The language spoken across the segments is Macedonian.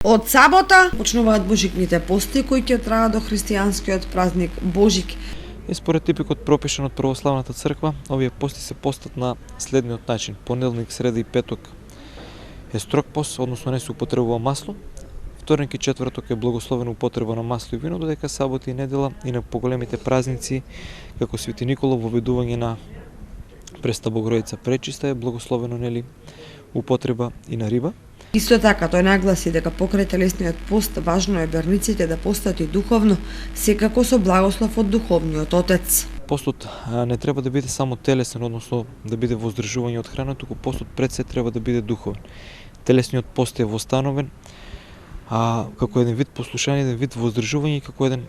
Од сабота почнуваат божикните пости кои ќе траат до христијанскиот празник Божик. И според типикот пропишан од православната црква, овие пости се постат на следниот начин: понеделник, среда и петок е строг пост, односно не се употребува масло. Вторник и четврток е благословена употреба на масло и вино, додека сабота и недела и на поголемите празници како Свети Никола, воведување на Пресвета Богородица Пречиста е благословено, нели, употреба и на риба. Исто така тој нагласи дека покрај телесниот пост важно е верниците да постат и духовно, секако со благослов од духовниот Отец. Постот не треба да биде само телесен, односно да биде воздржување од храна, туку постот пред се треба да биде духовен. Телесниот пост е востановен како еден вид послушање, еден вид воздржување и како еден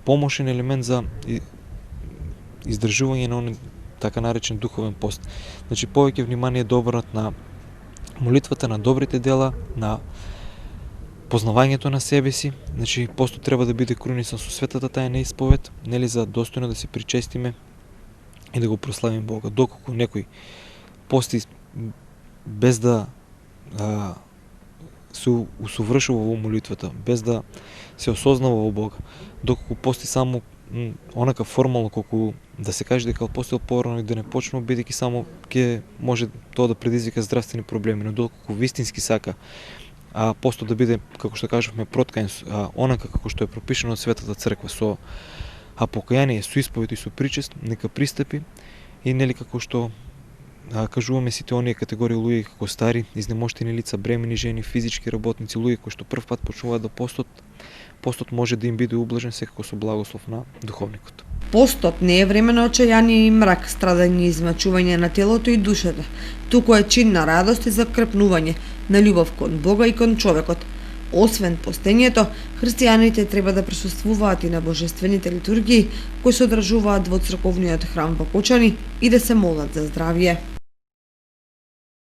помошен елемент за издржување на оној така наречен духовен пост. Значи повеќе внимание да обрнат на молитвата, на добрите дела, на познавањето на себе си. Значи постот треба да биде крунисан со светата тајна исповед, нели, за достојно да се причестиме и да го прославиме Бога. Доколку некој пости без да се усовршува во молитвата, без да се осознава во Бога, доколку пости само онака формално, колку да се каже дека постил порано и да не почнува, бидејќи само ќе може тоа да предизвика здравствени проблеми, но доколку вистински сака постот да биде, како што кажавме, проткан онака како што е пропишано од Светата црква, со покаяние, со исповед и со причест, нека пристапи и, нели, како што кажуваме сите оние категории луѓе како стари, изнемоштени лица, бремени жени, физички работници, луѓе кои што прв пат почнуваат да постот може да им биде ублажен секако со благослов на духовникот. Постот не е време на очајание и мрак, страдање и измачување на телото и душата, туку е чин на радост и закрепнување на љубов кон Бога и кон човекот. Освен постењето, христијаните треба да присуствуваат и на божествените литургии кои се одржуваат во црковниот храм во Кочани и да се молат за здравје.